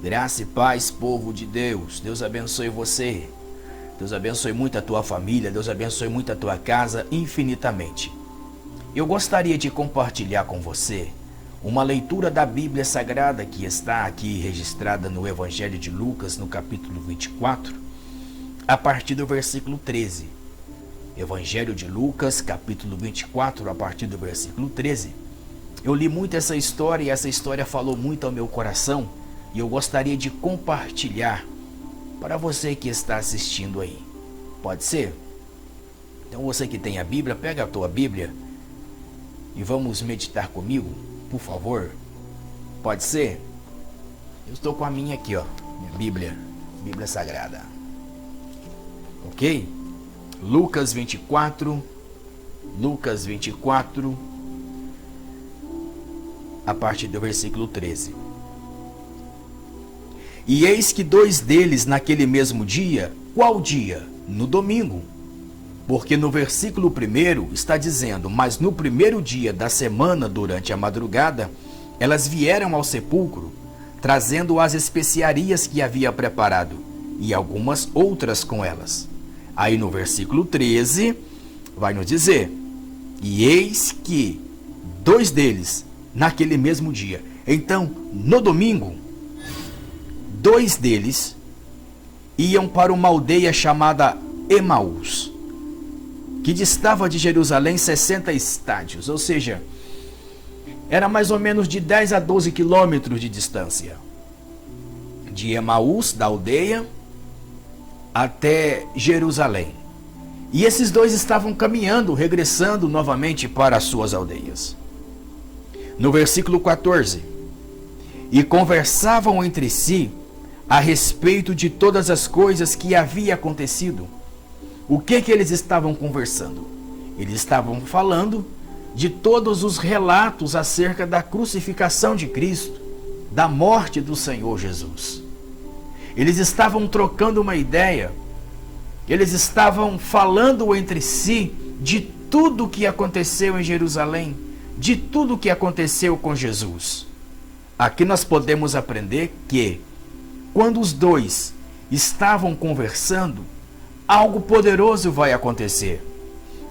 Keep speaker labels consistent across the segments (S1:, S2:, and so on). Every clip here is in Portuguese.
S1: Graça e paz, povo de Deus. Deus abençoe você. Deus abençoe muito a tua família. Deus abençoe muito a tua casa infinitamente. Eu gostaria de compartilhar com você uma leitura da Bíblia Sagrada que está aqui registrada no Evangelho de Lucas, no capítulo 24, a partir do versículo 13. Evangelho de Lucas, capítulo 24, a partir do versículo 13. Eu li muito essa história e essa história falou muito ao meu coração e eu gostaria de compartilhar para você que está assistindo aí. Pode ser? Então você que tem a Bíblia, pega a tua Bíblia e vamos meditar comigo, por favor. Pode ser? Eu estou com a minha aqui, ó, minha Bíblia Sagrada. Ok? Lucas 24, a partir do versículo 13. E eis que dois deles naquele mesmo dia, qual dia? No domingo. Porque no versículo 1 está dizendo, mas no primeiro dia da semana, durante a madrugada, elas vieram ao sepulcro, trazendo as especiarias que havia preparado, e algumas outras com elas. Aí no versículo 13, vai nos dizer, e eis que dois deles, naquele mesmo dia. Então, no domingo, dois deles iam para uma aldeia chamada Emaús, que distava de Jerusalém 60 estádios, ou seja, era mais ou menos de 10 a 12 quilômetros de distância. De Emaús, da aldeia, até Jerusalém. E esses dois estavam caminhando, regressando novamente para as suas aldeias. No versículo 14, e conversavam entre si a respeito de todas as coisas que havia acontecido. O que eles estavam conversando? Eles estavam falando de todos os relatos acerca da crucificação de Cristo, da morte do Senhor Jesus. Eles estavam trocando uma ideia, eles estavam falando entre si de tudo o que aconteceu em Jerusalém, de tudo o que aconteceu com Jesus. Aqui nós podemos aprender que, quando os dois estavam conversando, algo poderoso vai acontecer.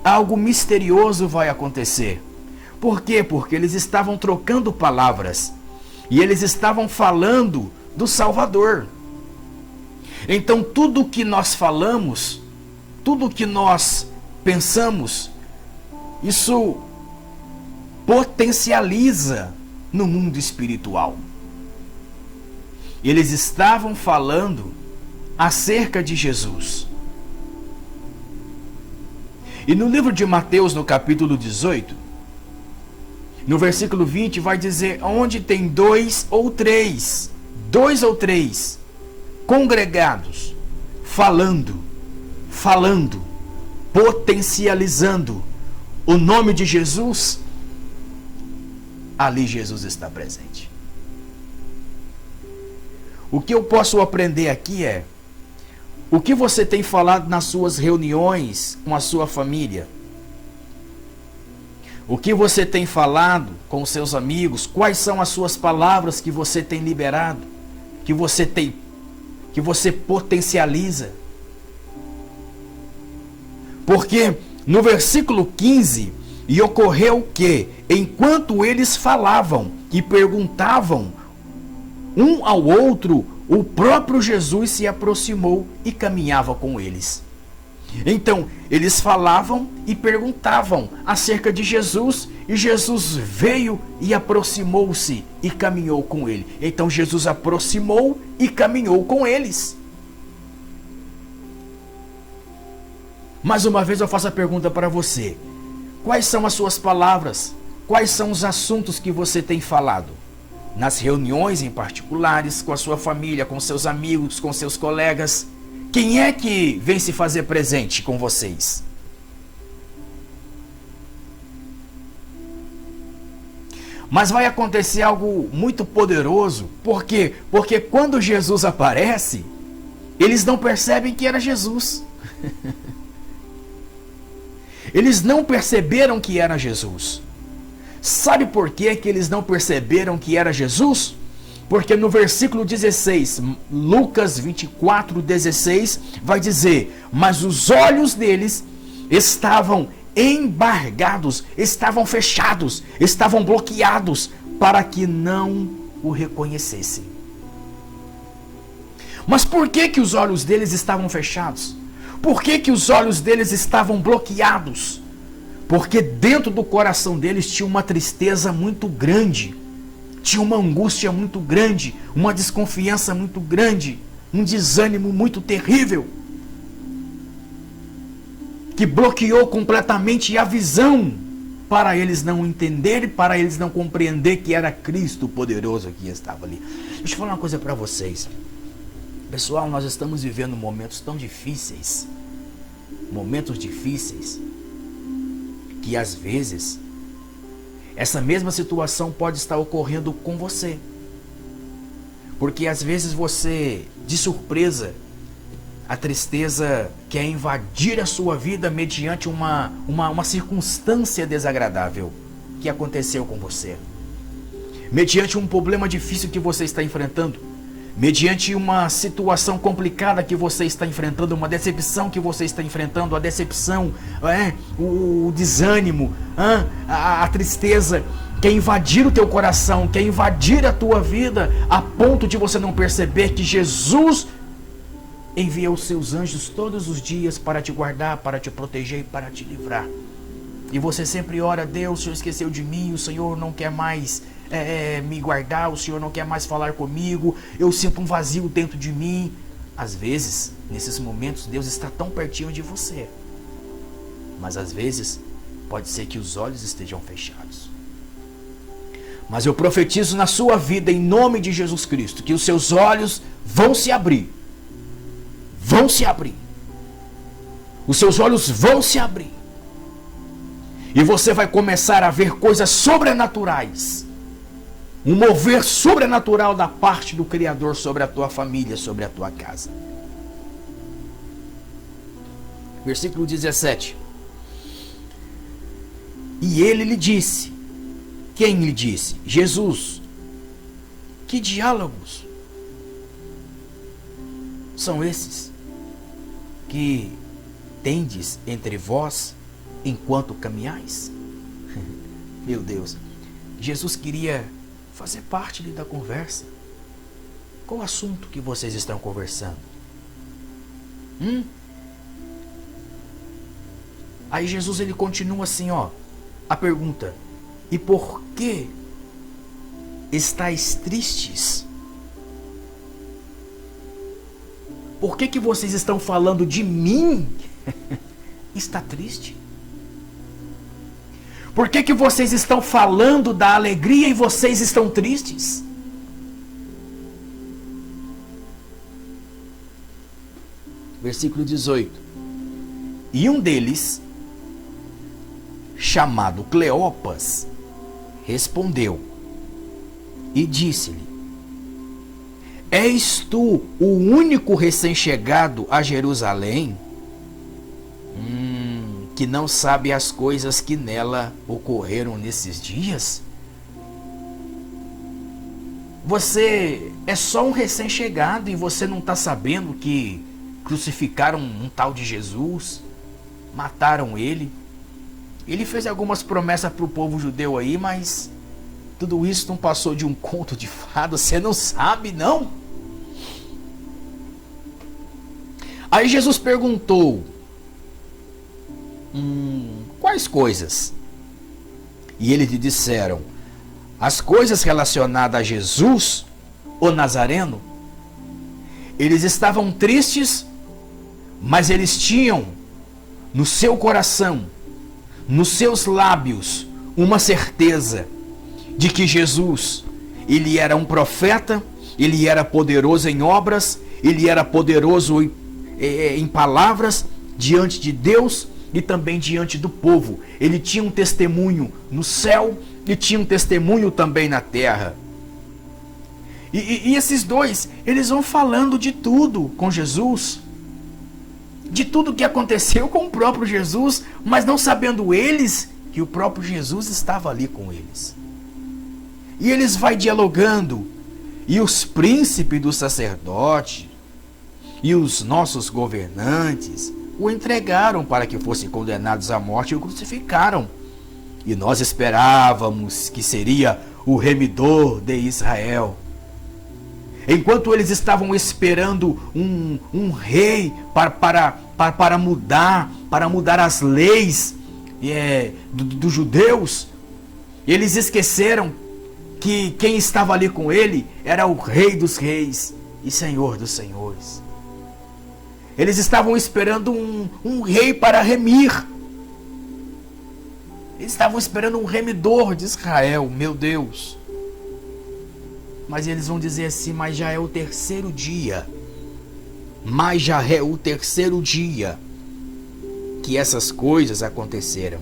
S1: Algo misterioso vai acontecer. Por quê? Porque eles estavam trocando palavras. E eles estavam falando do Salvador. Então tudo que nós falamos, tudo que nós pensamos, isso potencializa no mundo espiritual. Eles estavam falando acerca de Jesus. E no livro de Mateus, no capítulo 18, no versículo 20, vai dizer, onde tem dois ou três congregados, falando, potencializando o nome de Jesus, ali Jesus está presente. O que eu posso aprender aqui é, o que você tem falado nas suas reuniões com a sua família? O que você tem falado com os seus amigos? Quais são as suas palavras que você tem liberado? Que você potencializa? Porque no versículo 15, e ocorreu que, enquanto eles falavam e perguntavam um ao outro, o próprio Jesus se aproximou e caminhava com eles. Então, eles falavam e perguntavam acerca de Jesus, e Jesus veio e aproximou-se e caminhou com ele. Então, Jesus aproximou e caminhou com eles. Mais uma vez eu faço a pergunta para você. Quais são as suas palavras? Quais são os assuntos que você tem falado? Nas reuniões em particulares, com a sua família, com seus amigos, com seus colegas. Quem é que vem se fazer presente com vocês? Mas vai acontecer algo muito poderoso. Por quê? Porque quando Jesus aparece, eles não percebem que era Jesus. Eles não perceberam que era Jesus. Sabe por que eles não perceberam que era Jesus? Porque no versículo 16, Lucas 24, 16, vai dizer: mas os olhos deles estavam embargados, estavam fechados, estavam bloqueados, para que não o reconhecessem. Mas por que os olhos deles estavam fechados? Por que os olhos deles estavam bloqueados? Porque dentro do coração deles tinha uma tristeza muito grande, tinha uma angústia muito grande, uma desconfiança muito grande, um desânimo muito terrível, que bloqueou completamente a visão, para eles não entenderem, para eles não compreender que era Cristo poderoso que estava ali. Deixa eu falar uma coisa para vocês. Pessoal, nós estamos vivendo momentos tão difíceis, que às vezes essa mesma situação pode estar ocorrendo com você. Porque às vezes você, de surpresa, a tristeza quer invadir a sua vida mediante uma circunstância desagradável que aconteceu com você. Mediante um problema difícil que você está enfrentando. Mediante uma situação complicada que você está enfrentando, uma decepção que você está enfrentando, a decepção, o desânimo, a tristeza quer invadir o teu coração, quer invadir a tua vida, a ponto de você não perceber que Jesus envia os seus anjos todos os dias para te guardar, para te proteger e para te livrar. E você sempre ora: Deus, o Senhor esqueceu de mim, o Senhor não quer mais me guardar, o Senhor não quer mais falar comigo, eu sinto um vazio dentro de mim. Às vezes, nesses momentos, Deus está tão pertinho de você, mas às vezes pode ser que os olhos estejam fechados. Mas eu profetizo na sua vida, em nome de Jesus Cristo, que os seus olhos vão se abrir. Vão se abrir. Os seus olhos vão se abrir. E você vai começar a ver coisas sobrenaturais. Um mover sobrenatural da parte do Criador sobre a tua família, sobre a tua casa. Versículo 17. E ele lhe disse. Quem lhe disse? Jesus. Que diálogos são esses que tendes entre vós enquanto caminhais? Meu Deus, Jesus queria fazer parte da conversa. Qual o assunto que vocês estão conversando? Aí Jesus ele continua assim, a pergunta: e por que estáis tristes? Por que vocês estão falando de mim? Está triste? Por que vocês estão falando da alegria e vocês estão tristes? Versículo 18. E um deles, chamado Cleopas, respondeu e disse-lhe: És tu o único recém-chegado a Jerusalém que não sabe as coisas que nela ocorreram nesses dias? Você é só um recém-chegado e você não está sabendo que crucificaram um tal de Jesus, mataram ele. Ele fez algumas promessas para o povo judeu aí, mas tudo isso não passou de um conto de fadas. Você não sabe, não? Aí Jesus perguntou: quais coisas? E eles lhe disseram: as coisas relacionadas a Jesus, o Nazareno. Eles estavam tristes, mas eles tinham no seu coração, nos seus lábios, uma certeza de que Jesus, ele era um profeta, ele era poderoso em obras, ele era poderoso em palavras diante de Deus e também diante do povo. Ele tinha um testemunho no céu e tinha um testemunho também na terra. E esses dois, eles vão falando de tudo com Jesus, de tudo que aconteceu com o próprio Jesus, mas não sabendo eles que o próprio Jesus estava ali com eles. E eles vai dialogando, E os príncipes dos sacerdotes e os nossos governantes o entregaram para que fossem condenados à morte e o crucificaram. E nós esperávamos que seria o remidor de Israel. Enquanto eles estavam esperando um rei para mudar as leis dos judeus, eles esqueceram que quem estava ali com ele era o Rei dos Reis e Senhor dos Senhores. Eles estavam esperando um rei para remir. Eles estavam esperando um remidor de Israel, meu Deus. Mas eles vão dizer assim, mas já é o terceiro dia. Mas já é o terceiro dia que essas coisas aconteceram.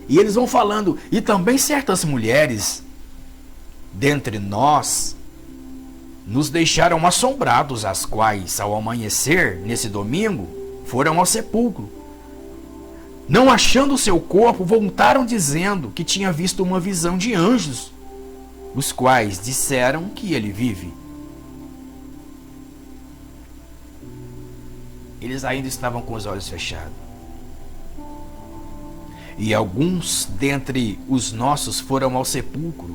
S1: E eles vão falando, e também certas mulheres dentre nós nos deixaram assombrados, as quais, ao amanhecer, nesse domingo, foram ao sepulcro. Não achando o seu corpo, voltaram dizendo que tinha visto uma visão de anjos, os quais disseram que ele vive. Eles ainda estavam com os olhos fechados. E alguns dentre os nossos foram ao sepulcro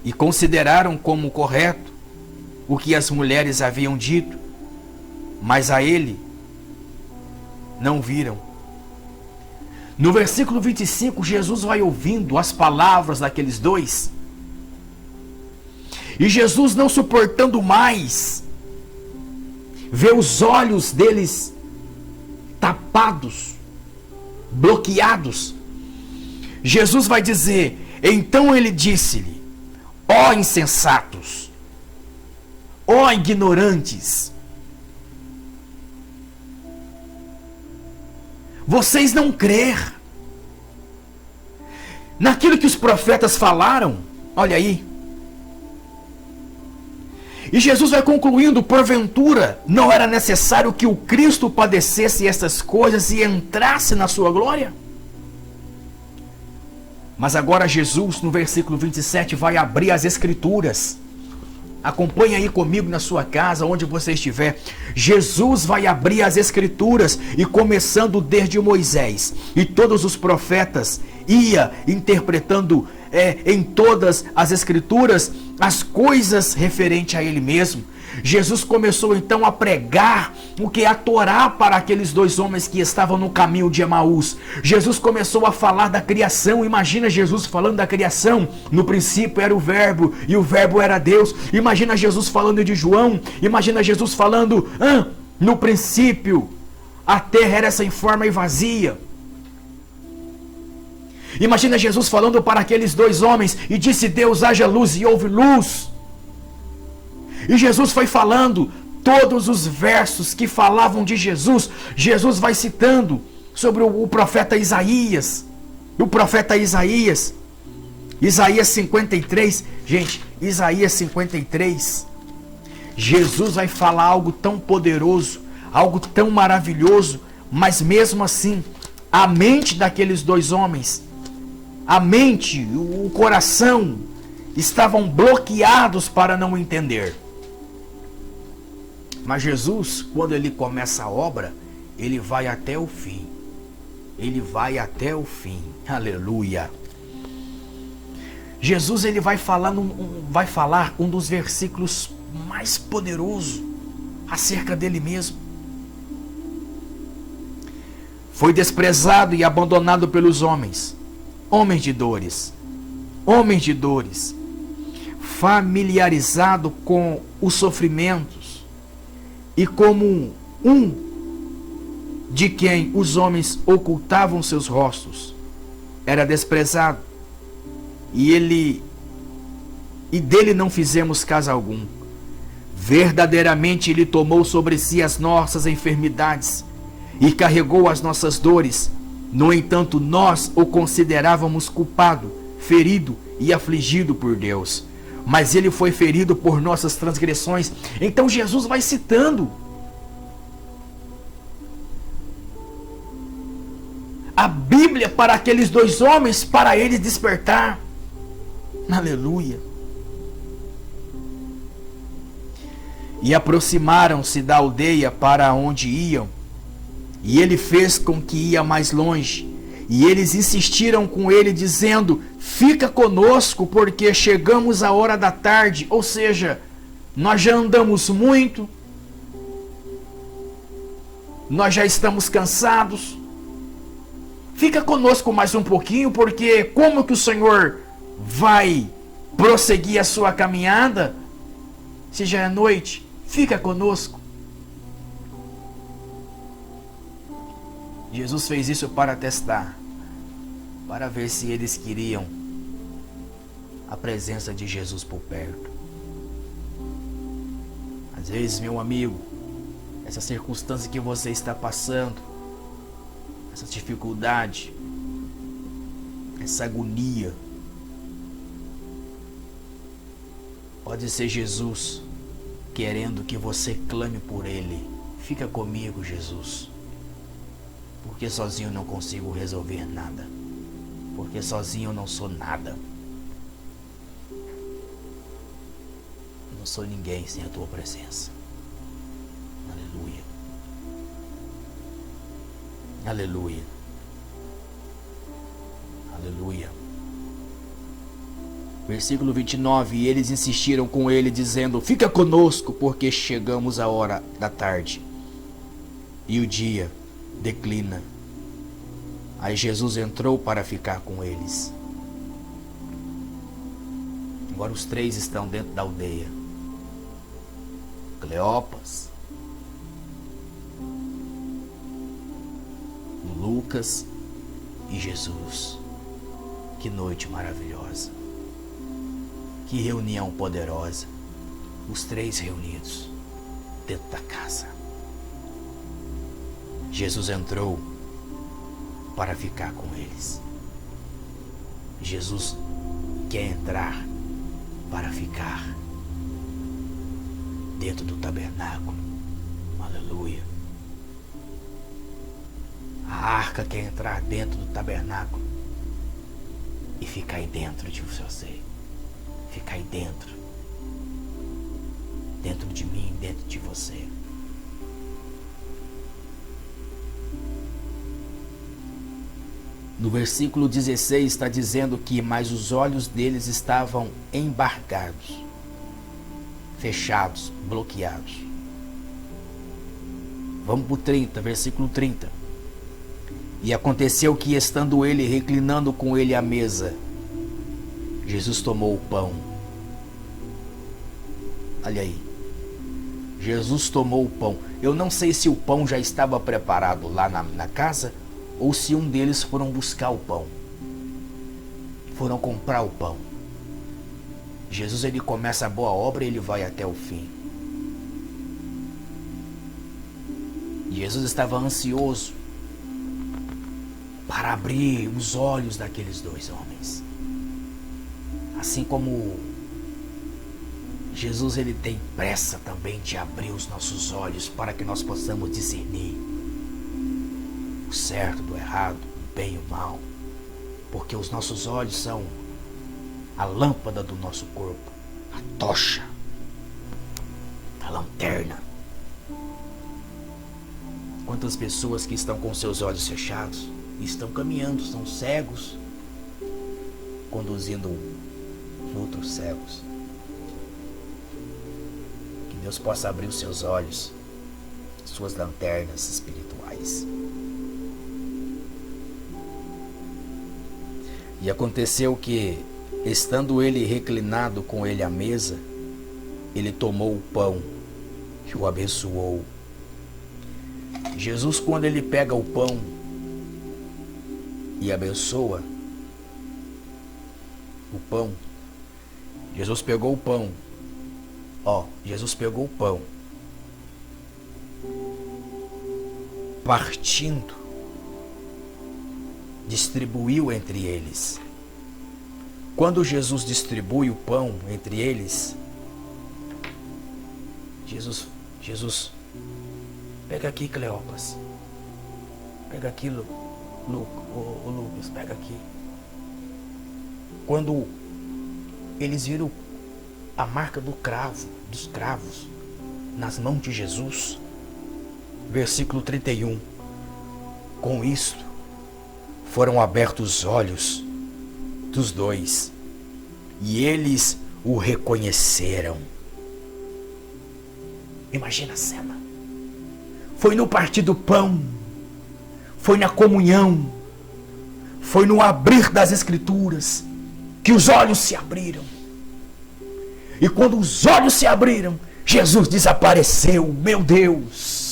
S1: e consideraram como correto o que as mulheres haviam dito, mas a ele não viram. No versículo 25, Jesus vai ouvindo as palavras daqueles dois. E Jesus, não suportando mais, vê os olhos deles tapados, bloqueados. Jesus vai dizer, então ele disse-lhe, ó insensatos, ó ignorantes, vocês não crer naquilo que os profetas falaram? Olha aí. E Jesus vai concluindo, porventura não era necessário que o Cristo padecesse essas coisas e entrasse na sua glória? Mas agora Jesus, no versículo 27, vai abrir as Escrituras. Acompanhe aí comigo na sua casa, onde você estiver. Jesus vai abrir as Escrituras e começando desde Moisés e todos os profetas, ia interpretando em todas as Escrituras as coisas referentes a ele mesmo. Jesus começou então a pregar o que é a Torá para aqueles dois homens que estavam no caminho de Emaús. Jesus começou a falar da criação. Imagina Jesus falando da criação. No princípio era o verbo e o verbo era Deus. Imagina Jesus falando de João. Imagina Jesus falando, no princípio a terra era sem forma e vazia. Imagina Jesus falando para aqueles dois homens, e disse Deus, haja luz, e houve luz. E Jesus foi falando todos os versos que falavam de Jesus. Jesus vai citando sobre o profeta Isaías. O profeta Isaías. Isaías 53. Gente, Isaías 53. Jesus vai falar algo tão poderoso, algo tão maravilhoso, mas mesmo assim, a mente daqueles dois homens, a mente, o coração, estavam bloqueados para não entender. Mas Jesus, quando ele começa a obra, ele vai até o fim. Ele vai até o fim. Aleluia. Jesus, ele vai falar um dos versículos mais poderosos acerca dele mesmo. Foi desprezado e abandonado pelos homens. Homens de dores, familiarizado com os sofrimentos e como um de quem os homens ocultavam seus rostos, era desprezado e dele não fizemos caso algum. Verdadeiramente ele tomou sobre si as nossas enfermidades e carregou as nossas dores. No entanto, nós o considerávamos culpado, ferido e afligido por Deus. Mas ele foi ferido por nossas transgressões. Então Jesus vai citando a Bíblia para aqueles dois homens, para eles despertar. Aleluia. e aproximaram-se da aldeia para onde iam. E ele fez com que ia mais longe. E eles insistiram com ele, dizendo: fica conosco, porque chegamos à hora da tarde. Ou seja, nós já andamos muito, nós já estamos cansados. Fica conosco mais um pouquinho, porque como que o Senhor vai prosseguir a sua caminhada se já é noite? Fica conosco. Jesus fez isso para testar, para ver se eles queriam a presença de Jesus por perto. Às vezes, meu amigo, essa circunstância que você está passando, essa dificuldade, essa agonia, pode ser Jesus querendo que você clame por Ele. Fica comigo, Jesus, porque sozinho eu não consigo resolver nada, porque sozinho eu não sou nada. Eu não sou ninguém sem a Tua presença. Aleluia. Aleluia. Aleluia. Versículo 29. E eles insistiram com ele, dizendo: fica conosco, porque chegamos à hora da tarde e o dia declina. Aí Jesus entrou para ficar com eles. Agora os três estão dentro da aldeia: Cleopas, Lucas e Jesus. Que noite maravilhosa, que reunião poderosa, os três reunidos dentro da casa. Jesus entrou para ficar com eles. Jesus quer entrar para ficar dentro do tabernáculo. Aleluia. A arca quer entrar dentro do tabernáculo e ficar aí dentro de você. Ficar aí dentro. Dentro de mim, dentro de você. No versículo 16 está dizendo que mas os olhos deles estavam embargados, fechados, bloqueados. Vamos para o 30, versículo 30. E aconteceu que, estando ele reclinando com ele à mesa, Jesus tomou o pão. Olha aí. Jesus tomou o pão. Eu não sei se o pão já estava preparado lá na casa, ou se um deles foram buscar o pão. Foram comprar o pão. Jesus, ele começa a boa obra e ele vai até o fim. Jesus estava ansioso para abrir os olhos daqueles dois homens. Assim como Jesus, ele tem pressa também de abrir os nossos olhos para que nós possamos discernir o certo do errado, o bem e o mal. Porque os nossos olhos são a lâmpada do nosso corpo, a tocha, a lanterna. Quantas pessoas que estão com seus olhos fechados e estão caminhando, são cegos, conduzindo outros cegos. Que Deus possa abrir os seus olhos, suas lanternas espirituais. E aconteceu que, estando ele reclinado com ele à mesa, ele tomou o pão e o abençoou. Jesus, quando ele pega o pão e abençoa o pão, Jesus pegou o pão. Jesus pegou o pão, partindo, distribuiu entre eles. Quando Jesus distribui o pão entre eles, Jesus, pega aqui, Cleopas, pega aqui, Lucas, pega aqui. Quando eles viram a marca dos cravos, nas mãos de Jesus. Versículo 31. Com isto, foram abertos os olhos dos dois, e eles o reconheceram. Imagina a cena. Foi no partir do pão, foi na comunhão, foi no abrir das Escrituras que os olhos se abriram. E quando os olhos se abriram, Jesus desapareceu. Meu Deus!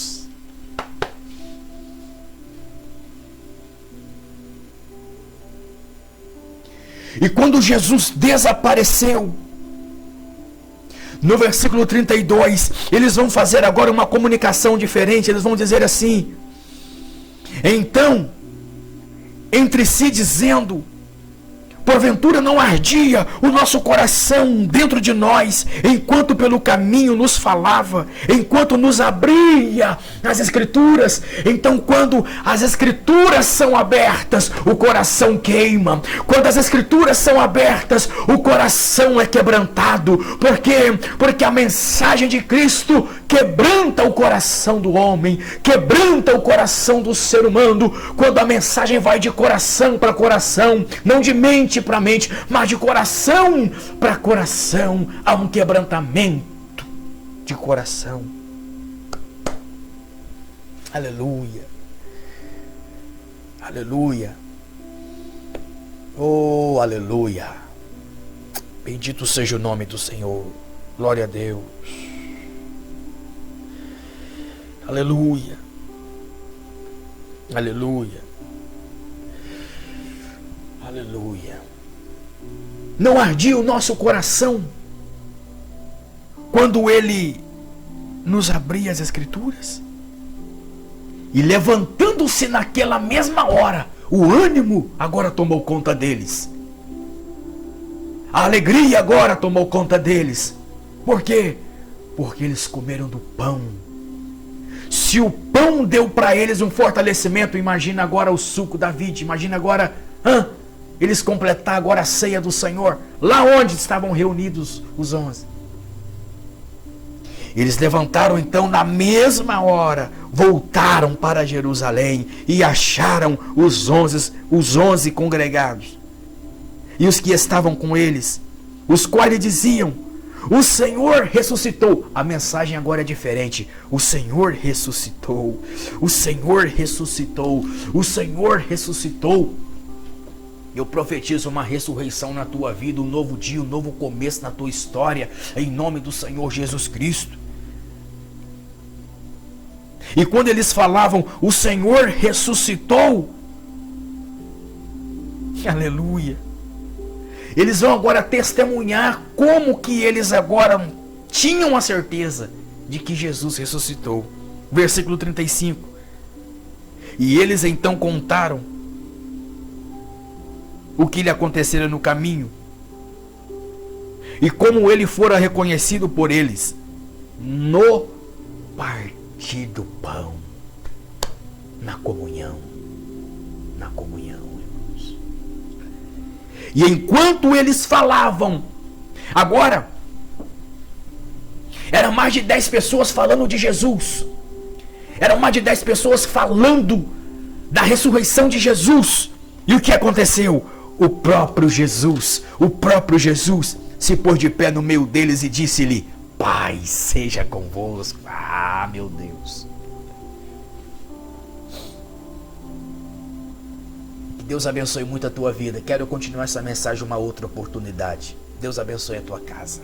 S1: E quando Jesus desapareceu, no versículo 32, eles vão fazer agora uma comunicação diferente. Eles vão dizer assim: então, entre si dizendo, porventura não ardia o nosso coração dentro de nós, enquanto pelo caminho nos falava, enquanto nos abria as Escrituras. Então, quando as Escrituras são abertas, o coração queima. Quando as Escrituras são abertas, o coração é quebrantado. Por quê? Porque a mensagem de Cristo quebranta o coração do homem, quebranta o coração do ser humano. Quando a mensagem vai de coração para coração, não de mente para mente, mas de coração para coração, há um quebrantamento de coração. Aleluia, aleluia, oh aleluia, bendito seja o nome do Senhor, glória a Deus, aleluia, aleluia, aleluia. Não ardia o nosso coração quando Ele nos abria as Escrituras? E levantando-se naquela mesma hora, o ânimo agora tomou conta deles. A alegria agora tomou conta deles. Por quê? Porque eles comeram do pão. Se o pão deu para eles um fortalecimento, imagina agora o suco da vide, imagina agora... eles completar agora a ceia do Senhor, lá onde estavam reunidos os 11. Eles levantaram então na mesma hora, voltaram para Jerusalém e acharam os 11 congregados. E os que estavam com eles, os quais lhe diziam: o Senhor ressuscitou. A mensagem agora é diferente. O Senhor ressuscitou. O Senhor ressuscitou. O Senhor ressuscitou. Eu profetizo uma ressurreição na tua vida, um novo dia, um novo começo na tua história, em nome do Senhor Jesus Cristo. E quando eles falavam, o Senhor ressuscitou, aleluia, eles vão agora testemunhar como que eles agora tinham a certeza de que Jesus ressuscitou. Versículo 35. E eles então contaram o que lhe acontecera no caminho, e como ele fora reconhecido por eles no partir do pão, na comunhão, irmãos. E enquanto eles falavam, agora eram mais de 10 pessoas falando de Jesus, eram mais de 10 pessoas falando da ressurreição de Jesus. E o que aconteceu? O próprio Jesus se pôs de pé no meio deles e disse-lhe: paz seja convosco. Ah, meu Deus. Que Deus abençoe muito a tua vida. Quero continuar essa mensagem uma outra oportunidade. Deus abençoe a tua casa.